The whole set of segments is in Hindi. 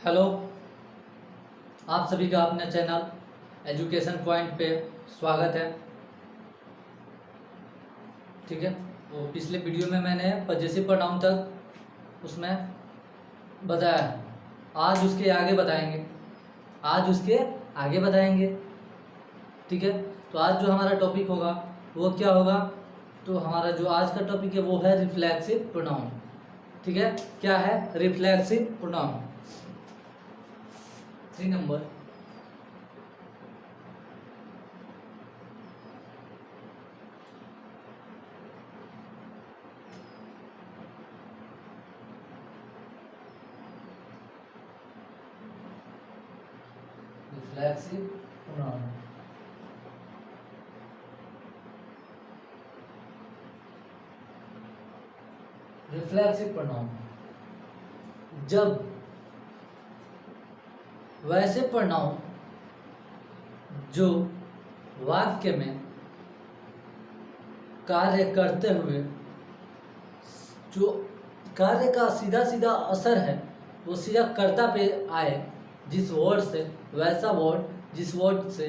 हेलो, आप सभी का अपने चैनल एजुकेशन पॉइंट पे स्वागत है। ठीक है, वो पिछले वीडियो में मैंने पजेसिव प्रोनाउन तक उसमें बताया है। आज उसके आगे बताएंगे। ठीक है, तो आज जो हमारा टॉपिक होगा वो क्या होगा? तो हमारा जो आज का टॉपिक है वो है रिफ्लेक्सिव प्रोनाउन। ठीक है, क्या है? Reflexive pronoun. 3 number. Reflexive pronoun. Reflexive pronoun जब वैसे प्रोनाउन जो वाक्य में कार्य करते हुए जो कार्य का सीधा सीधा असर है वो सीधा कर्ता पे आए, जिस वर्ड से वैसा वर्ड जिस वर्ड से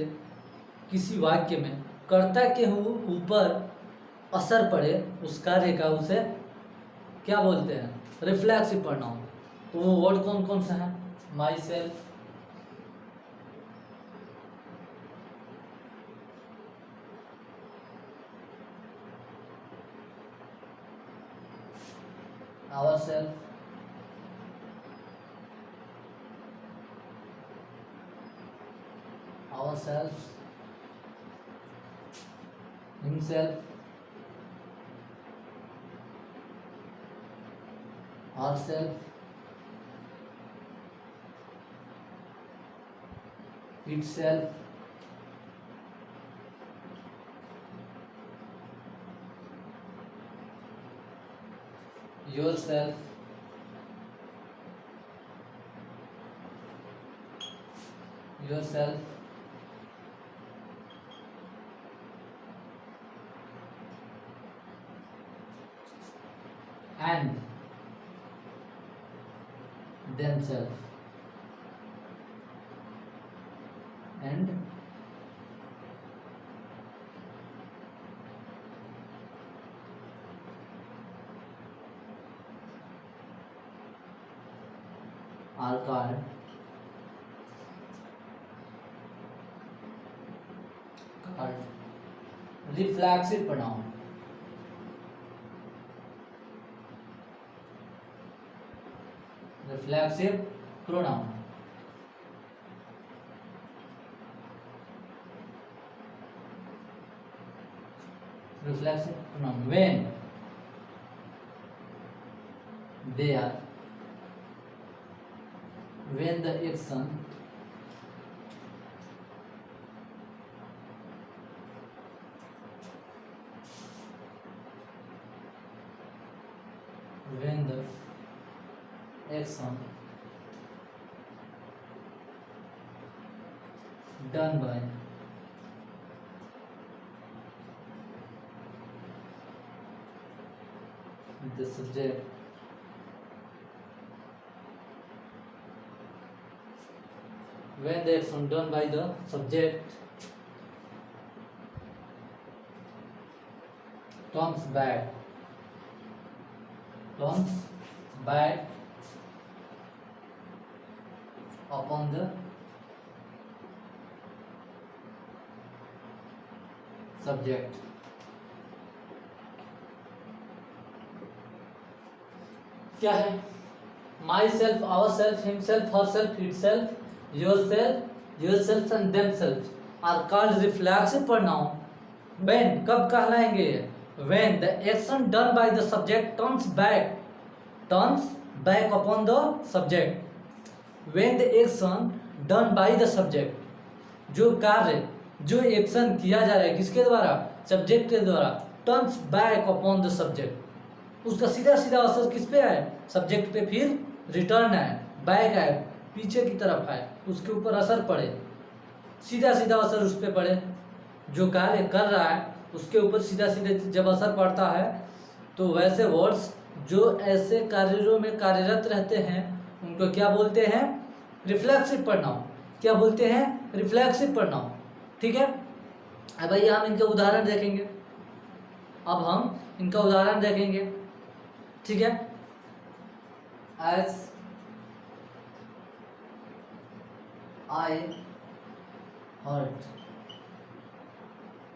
किसी वाक्य में कर्ता के ऊपर असर पड़े उस कार्य का, उसे क्या बोलते हैं? Reflexive pronoun. तो वो वर्ड कौन कौन सा है? My self, ourself, ourselves, himself, herself, itself, yourself, yourself, and themselves, and are called reflexive pronoun. Reflexive pronoun. Reflexive pronoun when they are, when the action when the action done by the subject when the action done by the subject turns bad upon the subject. क्या है? Myself, ourself, himself, herself, itself, yourself and themself are called reflexive pronoun when, कब कहलाएंगे? When the action done by the subject turns back upon the subject. When the action done by the subject, जो कार्य जो एक्शन किया जा रहा है किसके द्वारा? सब्जेक्ट के द्वारा। Turns back upon the subject, उसका सीधा सीधा असर किस पे आए? सब्जेक्ट पे। फिर रिटर्न आए, बैक आए, पीछे की तरफ आए, उसके ऊपर असर पड़े, सीधा सीधा असर उस पर पड़े। जो कार्य कर रहा है उसके ऊपर सीधा सीधा जब असर पड़ता है तो वैसे वर्ड्स जो ऐसे कार्यों में कार्यरत रहते हैं उनको क्या बोलते हैं? Reflexive pronoun. क्या बोलते हैं? Reflexive pronoun. ठीक है, अब भैया हम इनके उदाहरण देखेंगे। अब हम इनका उदाहरण देखेंगे। ठीक है, as I hurt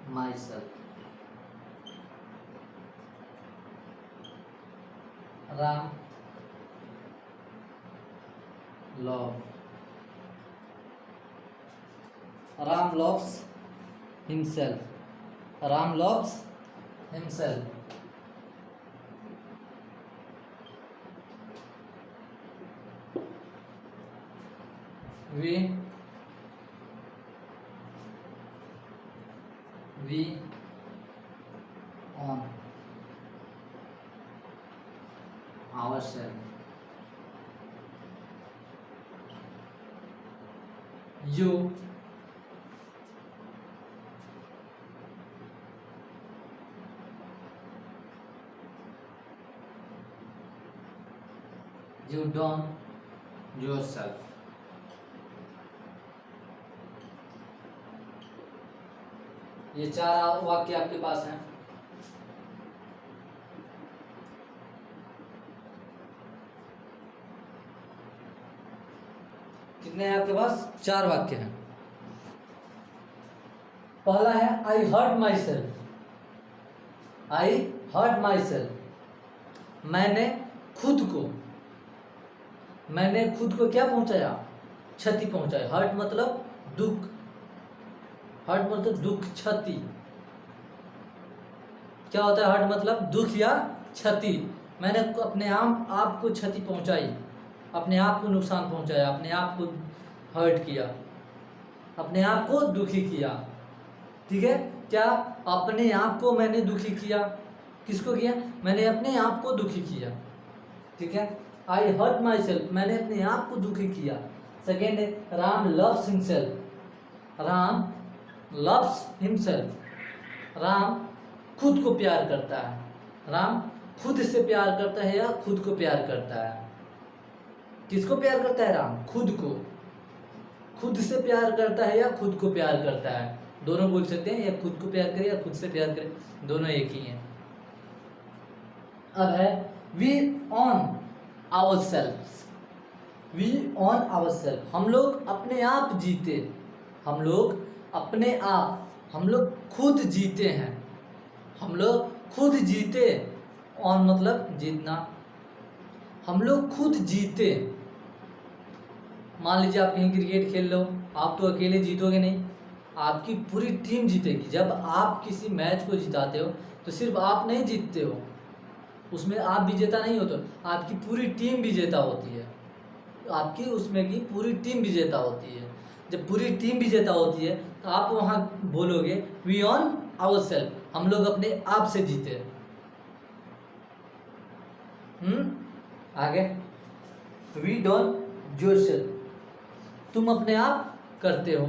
myself, Ram love, Ram loves himself, Ram loves himself, we on ourselves, you done yourself। ये 4 वाक्य आपके पास हैं। कितने हैं आपके पास? 4 वाक्य हैं। पहला है I hurt myself, I hurt myself, मैंने खुद को क्या पहुंचाया? क्षति पहुंचाई। हर्ट मतलब दुख, हर्ट मतलब दुख, क्षति। क्या होता है हर्ट मतलब? दुख या क्षति। मैंने अपने आप को क्षति पहुंचाई, अपने आप को नुकसान पहुंचाया, अपने आप को हर्ट किया, अपने आप को दुखी किया। ठीक है, क्या? अपने आप को मैंने दुखी किया। किसको किया? मैंने अपने आप को दुखी किया। ठीक है, आई हर्ट माई सेल्फ, मैंने अपने आप को दुखी किया। सेकेंड है Ram loves himself, Ram loves himself, Ram खुद को प्यार करता है। राम खुद से प्यार करता है या खुद को प्यार करता है? किसको प्यार करता है? राम खुद को। खुद से प्यार करता है या खुद को प्यार करता है? दोनों बोल सकते हैं, या खुद को प्यार करे या खुद से प्यार करे, दोनों एक ही हैं। अब है we on ourselves, we on ourselves, हम लोग अपने आप जीते, हम लोग अपने आप, हम लोग खुद जीते हैं, हम लोग खुद जीते। ऑन मतलब जीतना, हम लोग खुद जीते। मान लीजिए आप कहीं क्रिकेट खेल लो, आप तो अकेले जीतोगे नहीं, आपकी पूरी टीम जीतेगी। जब आप किसी मैच को जिताते हो तो सिर्फ आप नहीं जीतते हो, उसमें आप विजेता नहीं हो, तो आपकी पूरी टीम विजेता होती है, आपकी उसमें की पूरी टीम विजेता होती है। जब पूरी टीम विजेता होती है तो आप वहाँ बोलोगे वी ऑन आवर सेल्फ, हम लोग अपने आप से जीते। आगे वी डोन योरसेल्फ, तुम अपने आप करते हो।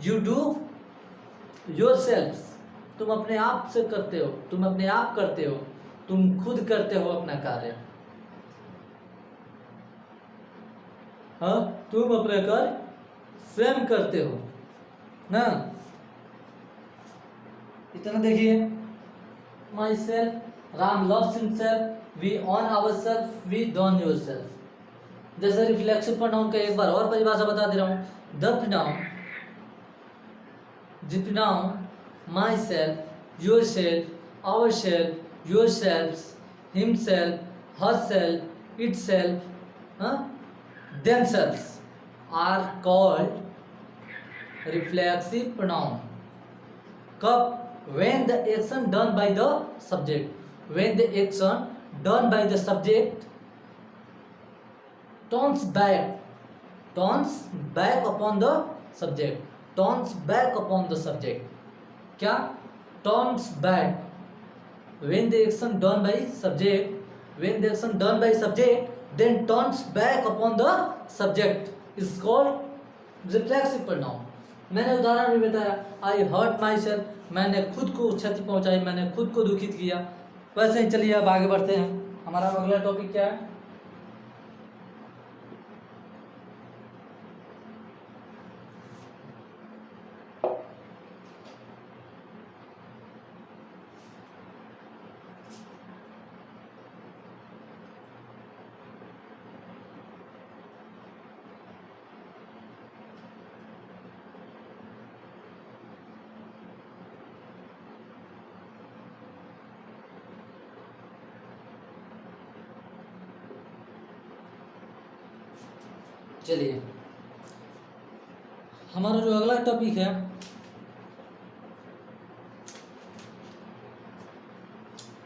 यू डू योरसेल्फ, तुम अपने आप से करते हो, तुम अपने आप करते हो, तुम खुद करते हो अपना कार्य। हाँ, तुम अपना कार्य स्वयं करते हो ना। इतना देखिए, myself, Ram loves himself, we on ourselves, we don yourself. जैसे रिफ्लेक्सिव प्रोनाउन का एक बार और परिभाषा बता दे रहा हूँ। The pronoun myself, yourself, ourselves, yourself, himself, herself, itself, themselves are called reflexive pronoun। कब? when the action done by the subject, when the action done by the subject turns back upon the subject, turns back upon the subject। क्या? turns back, when the action done by subject, when the action done by subject then turns back upon the subject is called reflexive pronoun। मैंने उदाहरण भी बताया, आई हर्ट माई सेल्फ, मैंने खुद को क्षति पहुंचाई, मैंने खुद को दुखित किया। वैसे ही चलिए अब आगे बढ़ते हैं। हमारा अगला टॉपिक क्या है? चलिए, हमारा जो अगला टॉपिक है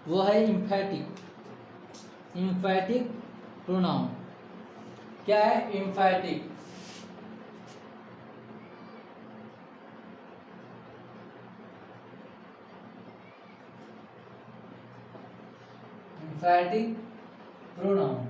वो है इम्फैटिक प्रोनाउन। क्या है emphatic? Emphatic pronoun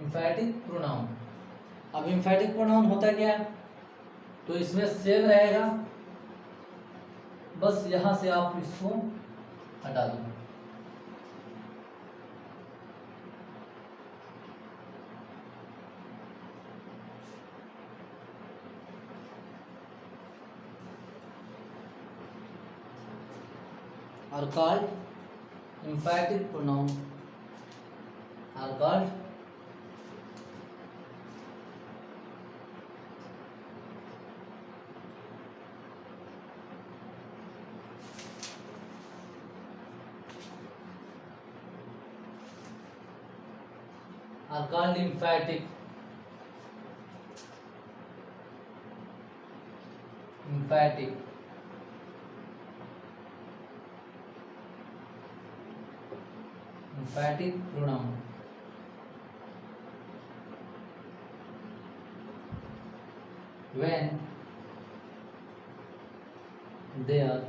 emphatic pronoun. अब इम्फैटिक प्रोनाउन होता क्या है? तो इसमें सेम रहेगा, बस यहां से आप इसको हटा दो। are called emphatic pronoun are called emphatic pronoun when they are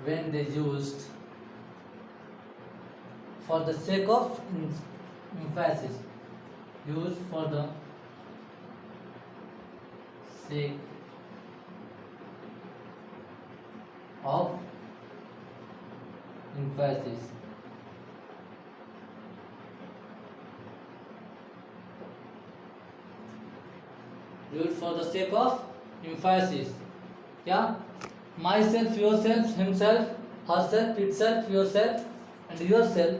when they used for the sake of emphasis, used for the sake of emphasis, used for the sake of emphasis. क्या? Myself, yourself, himself, herself, itself, yourself, and yourself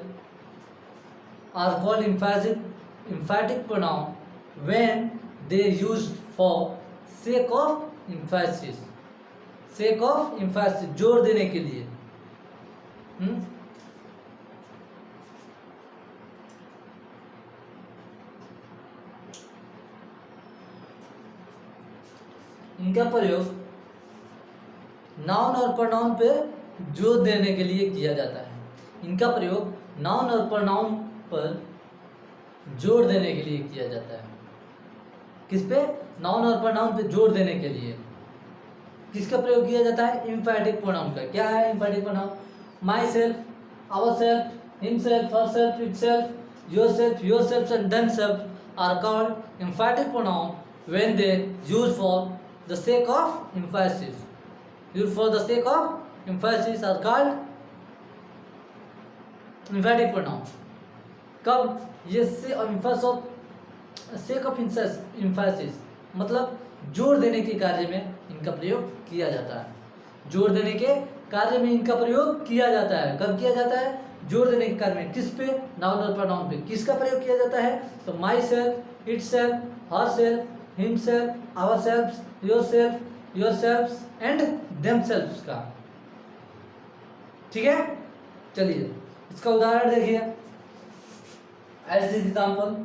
are called emphatic pronoun when they used for sake of emphasis. sake of emphasis, जोर देने के लिए। इनका प्रयोग नाउन और प्रोनाउन पे जोर देने के लिए किया जाता है। इनका प्रयोग नाउन और प्रोनाउन पर जोर देने के लिए किया जाता है। किस पे? नाउन और प्रोनाउन पे जोर देने के लिए किसका प्रयोग किया जाता है? इम्फैटिक प्रोनाउन का। क्या है emphatic pronoun? Myself, ourself, himself, herself, itself, yourself, yourself and themself are called emphatic pronoun when they use for the sake of emphasis. Used for the sake of emphasis are called emphatic pronoun. कब? ये से sake of emphasis मतलब जोर देने के कार्य में इनका प्रयोग किया जाता है। जोर देने के कार्य में इनका प्रयोग किया जाता है। कब किया जाता है? जोर देने के कार्य में। किस पे? नाउन और प्रोनाउन पे। किसका प्रयोग किया जाता है? तो myself, itself, herself, himself, ourselves, yourself, yourself and themselves का। ठीक है, चलिए इसका उदाहरण देखिए। As example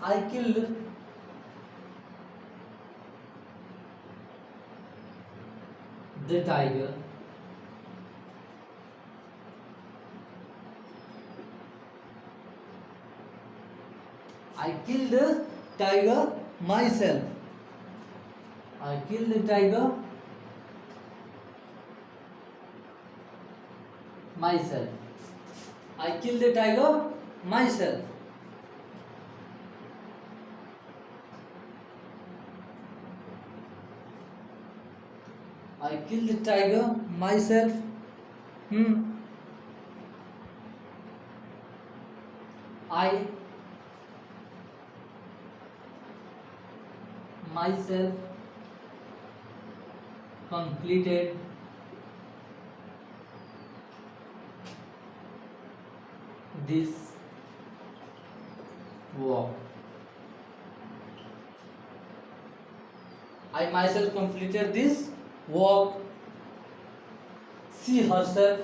I killed the tiger. I killed the tiger myself. I killed the tiger myself. I killed the tiger myself. I killed the tiger myself. I myself completed this work. I myself completed this work. She herself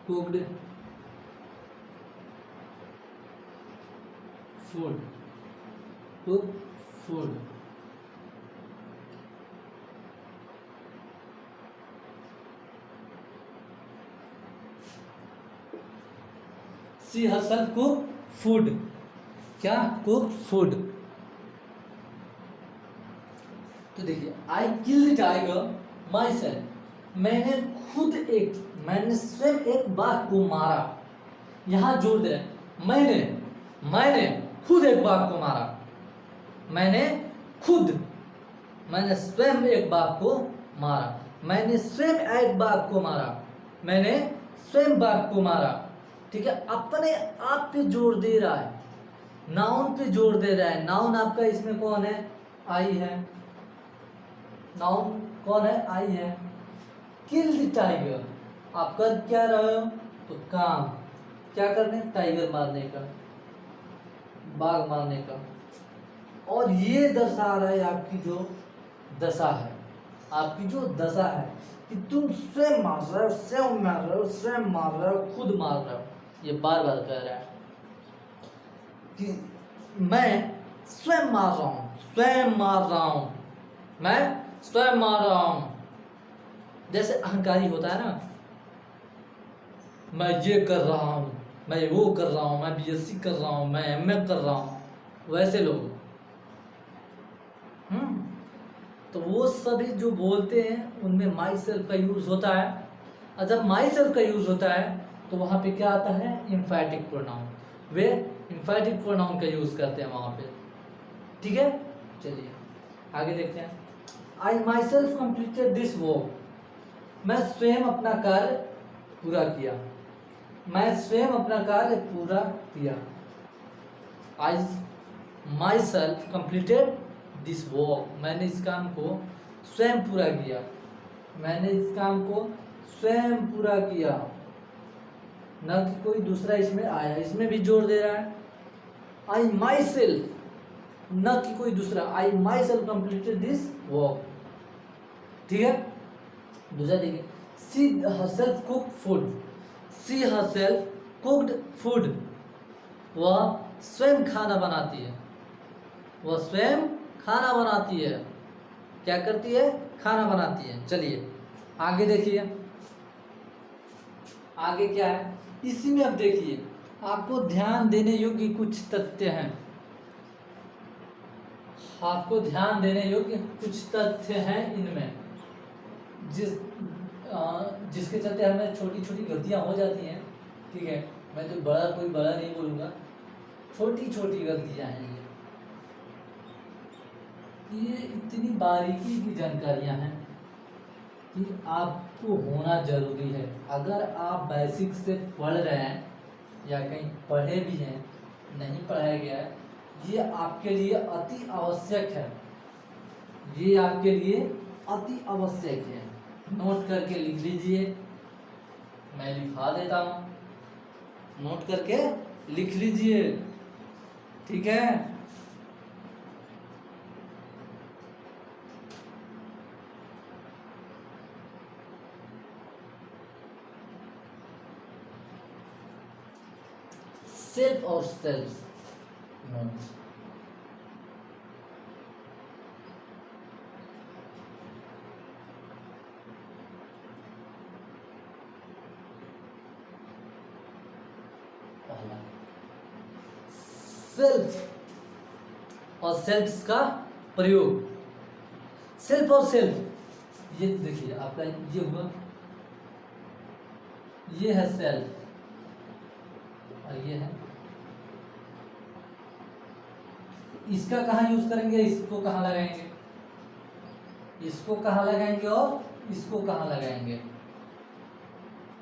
cooked food. Cooked food. She herself cook food. क्या cook food. तो देखिए आई किल टाइगर माई सेल्फ, मैंने स्वयं एक बाघ को मारा। यहां जोड़ दे मैंने खुद एक बाघ को मारा। मैंने स्वयं एक बाघ को मारा। मैंने स्वयं एक बाघ को मारा। मैंने स्वयं बाघ को मारा। ठीक है, अपने आप पे जोर दे रहा है, नाउन पे जोर दे रहा है। नाउन आपका इसमें कौन है? आई है। नाउन कौन है? आई है। किल द टाइगर, आप कर क्या रहे हो? तो काम क्या करने? टाइगर मारने का, बाघ मारने का। और ये दर्शा रहा है आपकी जो दशा है, कि तुम स्वयं मार रहे हो, स्वयं मार रहे हो, खुद मार रहे हो। ये बार बार कह रहा है कि मैं स्वयं मार रहा हूं, मैं स्वयं मार रहा हूं। जैसे अहंकारी होता है ना, मैं ये कर रहा हूं, मैं वो कर रहा हूं, मैं बीएससी कर रहा हूं, मैं एमए कर रहा हूं, वैसे लोग तो वो सभी जो बोलते हैं उनमें माई सेल्फ का यूज होता है। और जब माई सेल्फ का यूज होता है तो वहां पे क्या आता है? Emphatic pronoun. वे एम्फैटिक प्रोनाउन का यूज करते हैं वहां पे। ठीक है, चलिए आगे देखते हैं। I myself completed this work, मैं स्वयं अपना कार्य पूरा किया। I myself completed this work, मैंने इस काम को स्वयं पूरा किया। न कि कोई दूसरा इसमें आया, इसमें भी जोर दे रहा है। आई माई सेल्फ, न कि कोई दूसरा, I myself completed this work. ठीक है, दूसरा देखिए, शी हरसेल्फ कुक्ड फूड, वह स्वयं खाना बनाती है। क्या करती है? खाना बनाती है। चलिए आगे देखिए, आगे क्या है इसी में। अब देखिए, आपको ध्यान देने योग्य कुछ तथ्य हैं। इनमें जिसके चलते हमें छोटी छोटी गलतियां हो जाती हैं। ठीक है, मैं तो कोई बड़ा नहीं बोलूँगा, छोटी छोटी गलतियां हैं ये इतनी बारीकी की जानकारियां हैं कि आपको होना जरूरी है। अगर आप बेसिक से पढ़ रहे हैं या कहीं पढ़े भी हैं, नहीं पढ़ाया गया है, ये आपके लिए अति आवश्यक है। नोट करके लिख लीजिए, मैं लिखा देता हूँ, नोट करके लिख लीजिए। ठीक है, सेल्फ और सेल्फ नोट। सेल्फ और सेल्फ का प्रयोग। सेल्फ और सेल्फ, ये देखिए आपका ये हुआ, ये है सेल्फ और ये है। इसका कहाँ यूज करेंगे? इसको कहाँ लगाएंगे और इसको कहाँ लगाएंगे?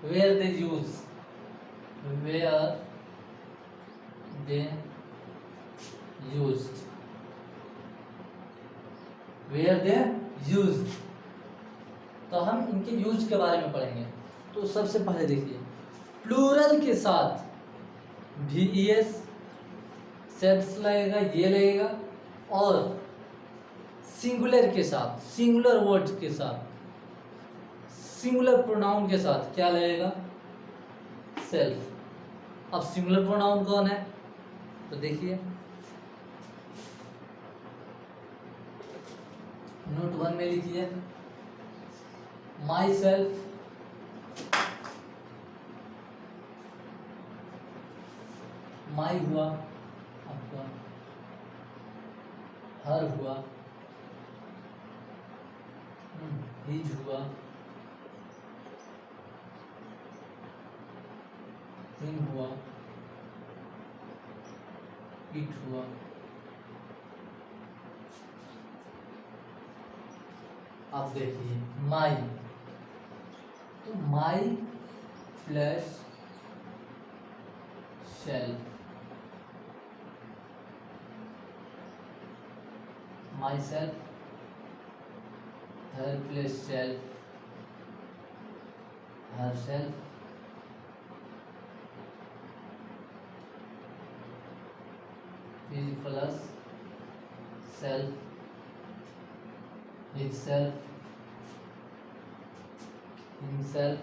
Where they use, where they used, where they use. तो हम इनके यूज के बारे में पढ़ेंगे। तो सबसे पहले देखिए, प्लूरल के साथ VES सेट्स लगेगा, ये लगेगा, और सिंगुलर के साथ, सिंगुलर वर्ड के साथ, सिंगुलर प्रोनाउन के साथ क्या लगेगा? सेल्फ। अब सिंगुलर प्रोनाउन कौन है? तो देखिए नोट 1 में लिखिए, माई सेल्फ, माई हुआ आपका, हर हुआ, हिज हुआ, हिम हुआ, इट हुआ। अब देखिए माई, तो माई plus self, my self, her plus self, her self, his plus self, his self, himself,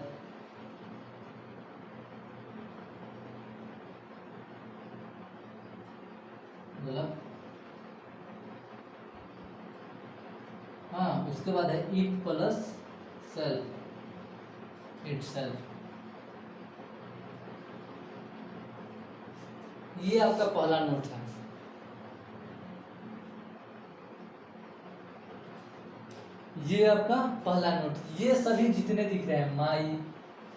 मतलब हाँ, उसके बाद है it plus self, it self. ये आपका पहला नोट है। ये आपका पहला नोट। ये सभी जितने दिख रहे हैं, माई,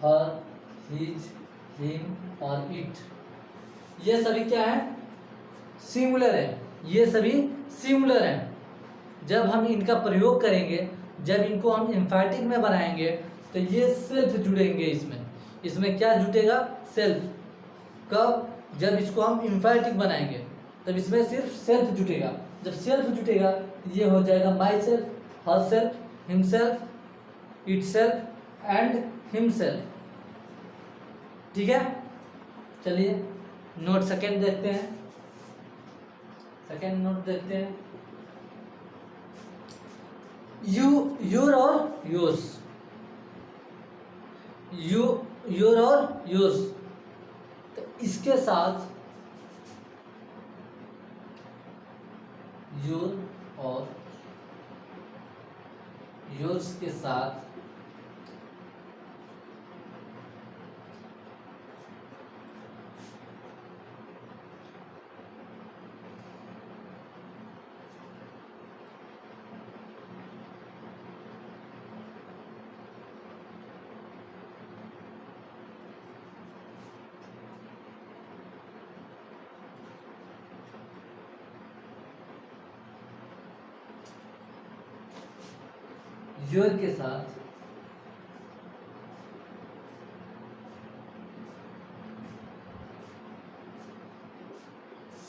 हर, हिज, हिम और इट, ये सभी क्या है? सिंगुलर है। ये सभी सिंगुलर हैं। जब हम इनका प्रयोग करेंगे, जब इनको हम एम्फैटिक में बनाएंगे, तो ये सेल्फ जुड़ेंगे इसमें। इसमें क्या जुटेगा? सेल्फ। कब? जब इसको हम एम्फैटिक बनाएंगे तब इसमें सिर्फ सेल्फ जुटेगा। जब सेल्फ जुटेगा ये हो जाएगा my self, her self, himself, it self and himself. ठीक है, चलिए नोट सेकेंड देखते हैं। सेकेंड नोट देखते हैं, यू, योर और योर्स, यू, योर और योर्स। तो इसके साथ योर और योर्स के साथ योर के साथ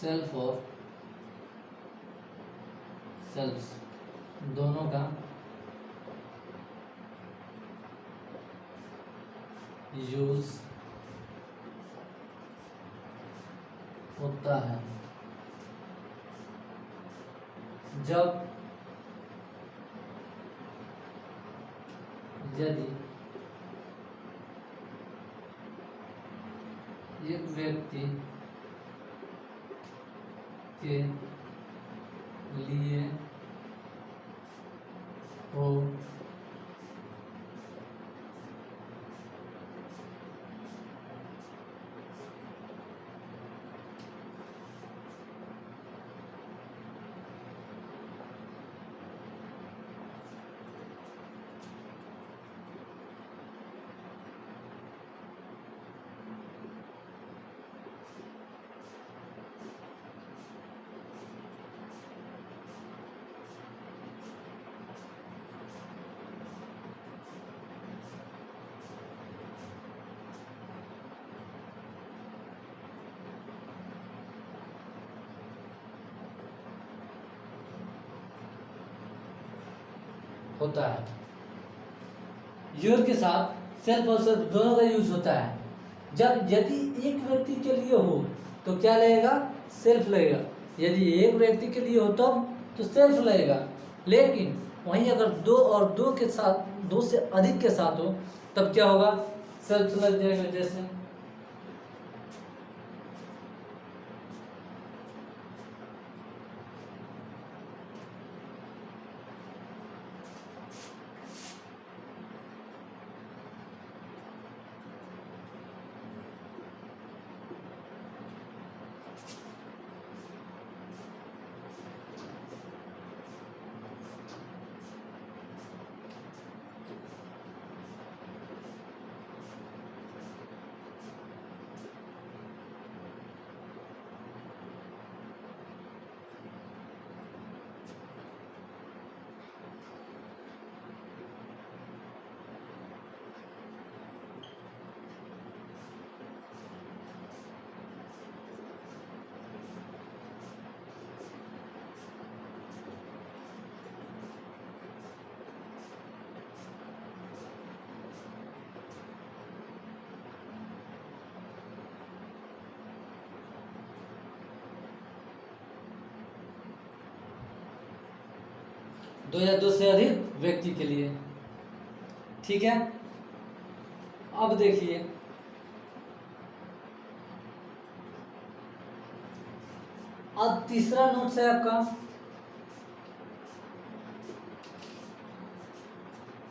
सेल्फ और सेल्फ्स दोनों का यूज होता है जब, यदि एक व्यक्ति के लिए हो होता है। योर के साथ सेल्फ और सेल्फ दोनों का यूज होता है। जब यदि एक व्यक्ति के लिए हो तो क्या लगेगा, सेल्फ लगेगा। यदि एक व्यक्ति के लिए हो तो सेल्फ लगेगा। लेकिन वहीं अगर दो और दो के साथ, दो से अधिक के साथ हो तब क्या होगा, सेल्फ लग जाएगा। जैसे 2 या 2 से अधिक व्यक्ति के लिए। ठीक है, अब देखिए अब तीसरा नोट्स है आपका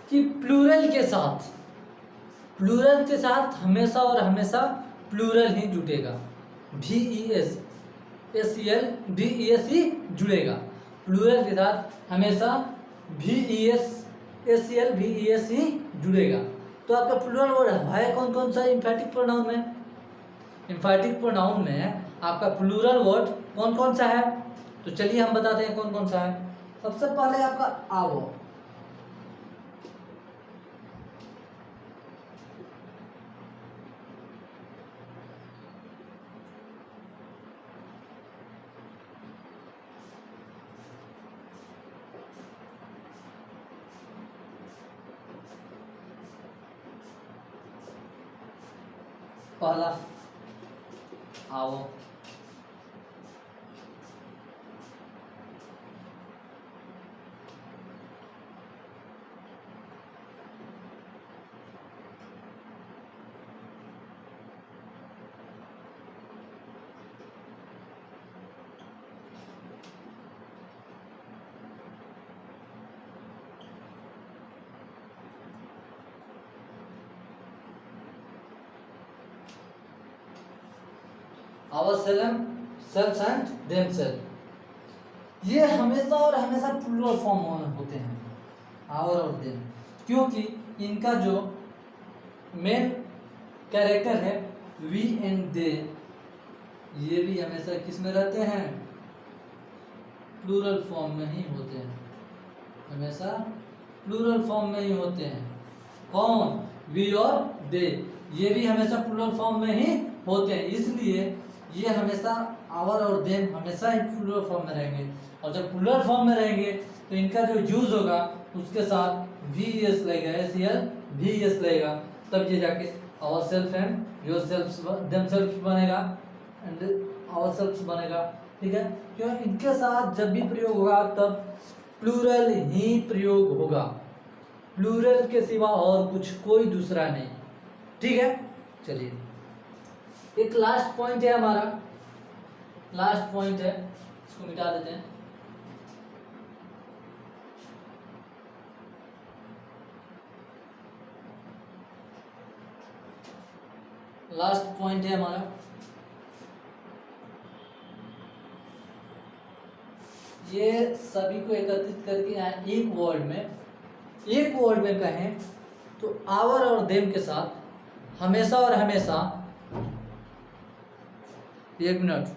कि प्लूरल के साथ हमेशा और हमेशा प्लूरल ही जुड़ेगा। VES ही जुड़ेगा। प्लूरल के साथ हमेशा VES ही जुड़ेगा। तो आपका प्लूरल वर्ड है कौन कौन सा एम्फैटिक प्रोनाउन में? एम्फैटिक प्रोनाउन में आपका प्लूरल वर्ड कौन कौन सा है? तो चलिए हम बताते हैं कौन कौन सा है। सबसे पहले आपका आवो, पहला आओ, ourselves and themselves। ये हमेशा और हमेशा प्लूरल फॉर्म होते हैं, आवर और देम, क्योंकि इनका जो मेन कैरेक्टर है वी एंड दे, ये भी हमेशा किस में रहते हैं? प्लूरल फॉर्म में ही होते हैं, हमेशा प्लूरल फॉर्म में ही होते हैं। कौन? वी और दे, ये भी हमेशा प्लूरल फॉर्म में ही होते हैं। इसलिए ये हमेशा आवर और देम हमेशा ही प्लूरल फॉर्म में रहेंगे। और जब प्लूरल फॉर्म में रहेंगे तो इनका जो यूज होगा उसके साथ VES लगेगा, VES लगेगा, तब ये जाके ourselves and yourself themselves बनेगा एंड आवर सेल्फ बनेगा। ठीक है, क्यों? इनके साथ जब भी प्रयोग होगा तब प्लूरल ही प्रयोग होगा, प्लूरल के सिवा और कुछ कोई दूसरा नहीं। ठीक है, चलिए एक लास्ट पॉइंट है हमारा, लास्ट पॉइंट है, इसको मिटा देते हैं। लास्ट पॉइंट है हमारा ये सभी को एकत्रित करके एक वर्ड में कहें तो आवर और देम के साथ हमेशा और हमेशा, एक मिनट,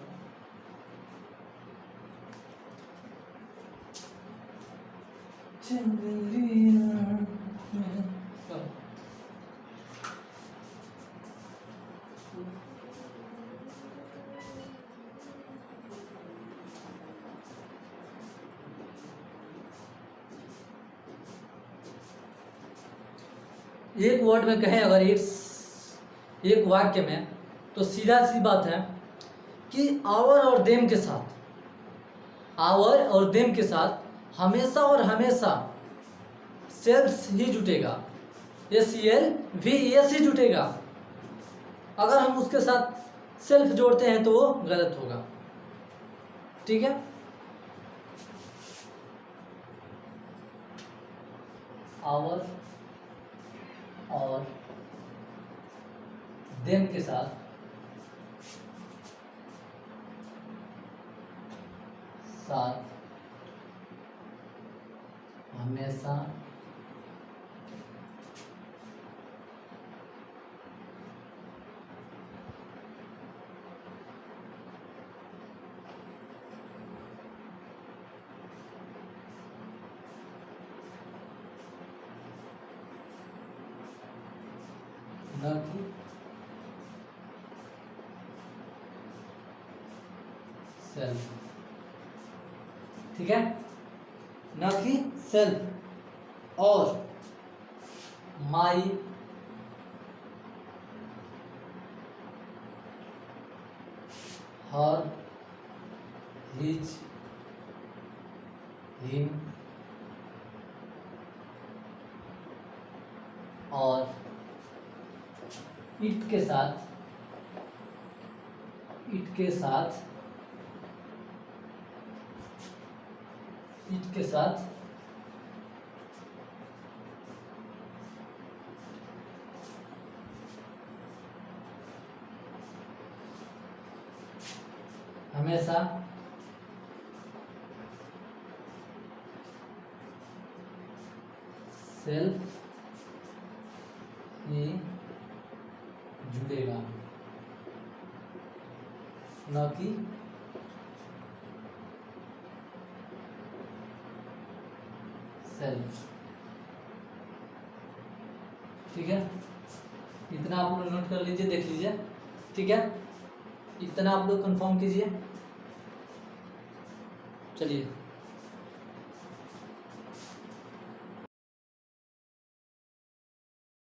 एक वर्ड में कहें अगर एक वाक्य में, तो सीधा सी बात है कि आवर और देम के साथ, आवर और देम के साथ हमेशा और हमेशा सेल्स ही जुटेगा, SELVES ही जुटेगा। अगर हम उसके साथ सेल्फ जोड़ते हैं तो वो गलत होगा। ठीक है, आवर और देम के साथ हमेशा न कि सेल्फ। ठीक है, न कि सेल्फ। और माई, हर, हिज, हिम और इट के साथ हमेशा सेल्फ ही जुड़ेगा, न कि सेल्फ। ठीक है, इतना आप लोग नोट कर लीजिए, देख लीजिए। ठीक है, इतना आप लोग कंफर्म कीजिए। चलिए।